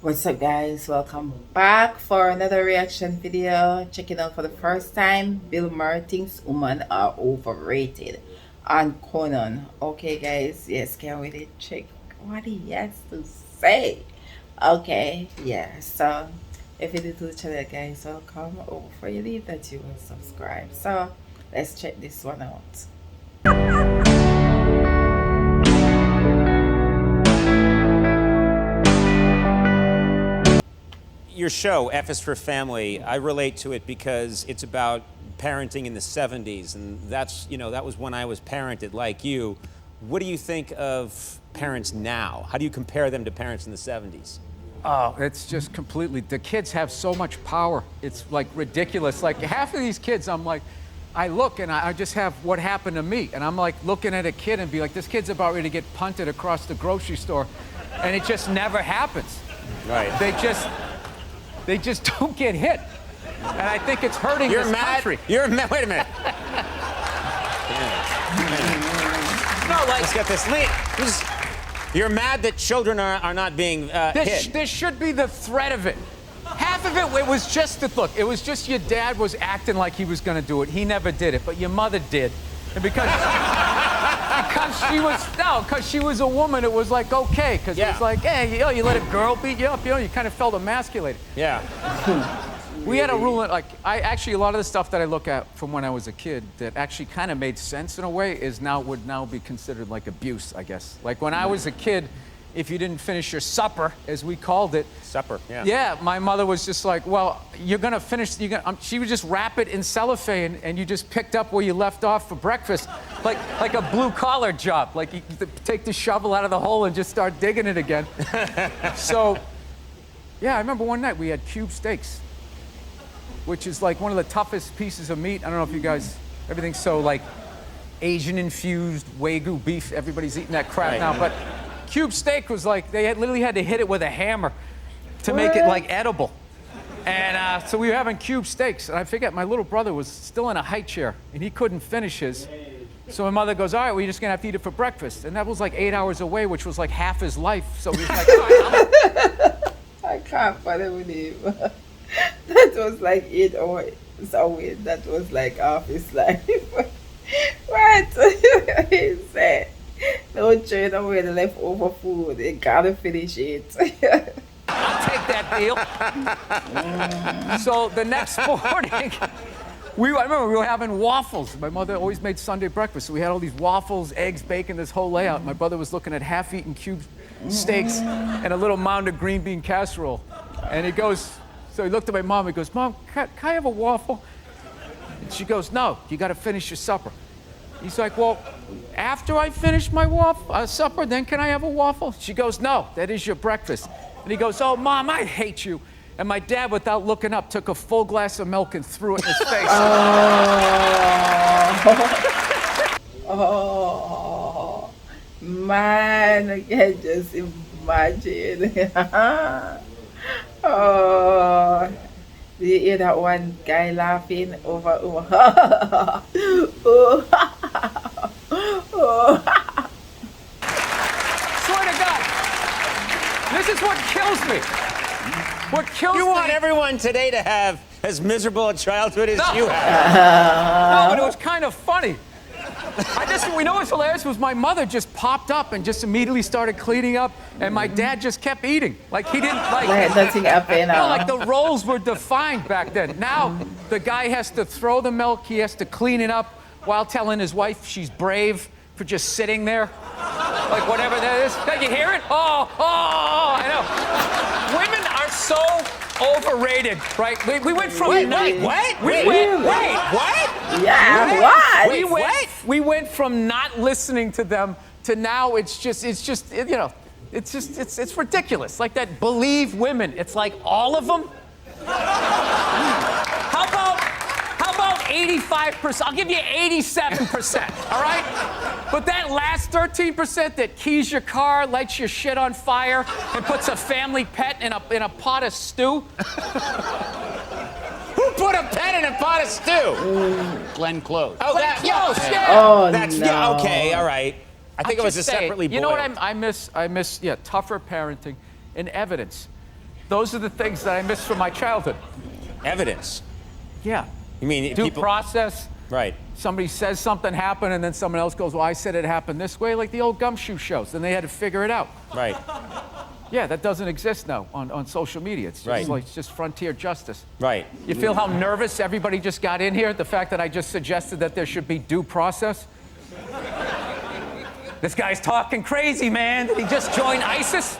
What's up, guys? Welcome back for another reaction video. Checking out for the first time, Bill Burr thinks women are overrated on Conan. Okay, guys, yes, can't wait to check what he has to say. Okay, yeah, so if you're new to the channel, guys, welcome. Before you leave that, you will subscribe. So let's check this one out. Your show, F is for Family, I relate to it because it's about parenting in the 70s, and that was when I was parented like you. What do you think of parents now? How do you compare them to parents in the 70s? Oh, it's just completely, the kids have so much power. It's like ridiculous. Like half of these kids, I'm like, I look and I just have what happened to me. And I'm like looking at a kid and be like, this kid's about ready to get punted across the grocery store. And it just never happens. Right. They just don't get hit. And I think it's hurting this country. You're mad. Wait a minute. No, like, let's get this. You're mad that children are not being hit. This should be the threat of it. Half of it was just it was just your dad was acting like he was going to do it. He never did it, but your mother did. And because she was a woman, it was like okay, because it was like, hey, you let a girl beat you up, you kind of felt emasculated. Yeah. We had a rule that, like, a lot of the stuff that I look at from when I was a kid that actually kind of made sense in a way would now be considered like abuse, I guess. Like when I was a kid, if you didn't finish your supper, as we called it. Supper, yeah. Yeah, my mother was just like, well, you're gonna finish, she would just wrap it in cellophane and you just picked up where you left off for breakfast. Like a blue collar job. Like you take the shovel out of the hole and just start digging it again. So, yeah, I remember one night we had cube steaks, which is like one of the toughest pieces of meat. I don't know if you guys, everything's so like Asian infused Wagyu beef. Everybody's eating that crap now, but cube steak was like, literally had to hit it with a hammer to make it like edible. And so we were having cube steaks, and I forget, my little brother was still in a high chair, and he couldn't finish his. So my mother goes, all right, well, you're just gonna have to eat it for breakfast. And that was like 8 hours away, which was like half his life. So he was like, all right, I can't believe that was like 8 hours away. That was like half his life. What? He said, don't trade away the leftover food. You gotta finish it. I'll take that deal. So the next morning, I remember we were having waffles. My mother always made Sunday breakfast, so we had all these waffles, eggs, bacon, this whole layout. My brother was looking at half-eaten cube steaks and a little mound of green bean casserole. And he goes, so he looked at my mom, he goes, Mom, can I have a waffle? And she goes, no, you gotta finish your supper. He's like, well, after I finish my supper, then can I have a waffle? She goes, no, that is your breakfast. And he goes, oh, Mom, I hate you. And my dad, without looking up, took a full glass of milk and threw it in his face. Oh, man, I can just imagine. Oh, did you hear that one guy laughing over? Swear to God, this is what kills me. What kills me. You want everyone today to have as miserable a childhood as you have. No, but it was kind of funny. We know what's hilarious was my mother just popped up and just immediately started cleaning up, and my dad just kept eating. Like he didn't like. Nothing happened. No, like the roles were defined back then. Now the guy has to throw the milk, he has to clean it up while telling his wife she's brave for just sitting there, like whatever that is. Can you hear it? Oh, I know. Women are so overrated, right? We went from Wait, what? Yeah, what? We went from not listening to them to now it's ridiculous. Like that believe women. It's like all of them. How about 85%? I'll give you 87%, all right? But that last 13% that keys your car, lights your shit on fire, and puts a family pet in a pot of stew. Who put a pet in a pot of stew? Glenn Close. Oh, Glenn Close, yeah. Oh, that's no. yeah, okay, all right. I think it was just a separately boiled. You know what I miss? I miss tougher parenting and evidence. Those are the things that I miss from my childhood. Evidence. Yeah. You mean Due people? process. Right. Somebody says something happened, and then someone else goes, well, I said it happened this way, like the old gumshoe shows. And they had to figure it out. Right. Yeah, that doesn't exist now on social media. It's just Right. like it's just frontier justice. Right. You feel how nervous everybody just got in here? The fact that I just suggested that there should be due process? This guy's talking crazy, man. Did he just join ISIS?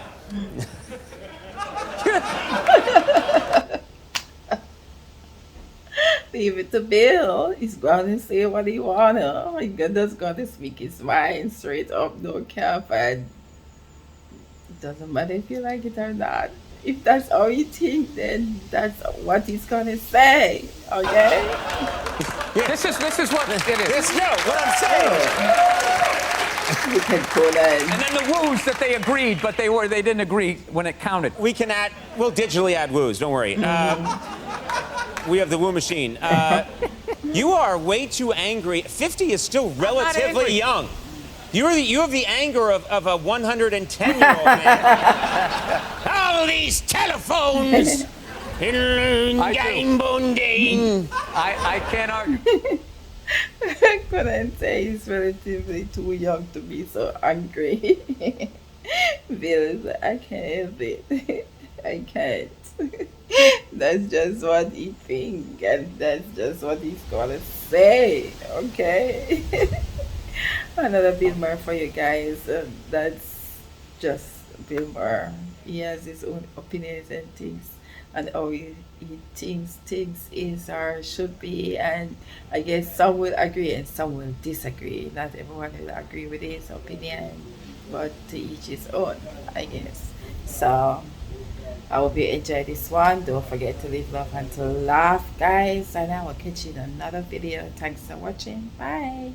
Leave it to Bill. He's going to say what he wanna. He's just going to speak his mind straight up, no cap, and it doesn't matter if you like it or not. If that's all you think, then that's what he's gonna say. Okay? This is what it is. This, no, what I'm saying. You can call it. And then the woos that they agreed, but they didn't agree when it counted. We can add, we'll digitally add woos, don't worry. We have the woo machine. You are way too angry. 50 is still relatively angry. young. You have the anger of a 110-year-old man. All these telephones. I can't argue. I couldn't say he's relatively too young to be so angry. Bill, I can't help it. I can't. That's just what he thinks, and that's just what he's gonna say. Okay. Another Bill Burr for you guys. That's just Bill Burr. He has his own opinions and things, and how he thinks things is or should be. And I guess some will agree and some will disagree. Not everyone will agree with his opinion, but to each his own, I guess. So I hope you enjoyed this one. Don't forget to leave love and to laugh, guys. And I will catch you in another video. Thanks for watching. Bye.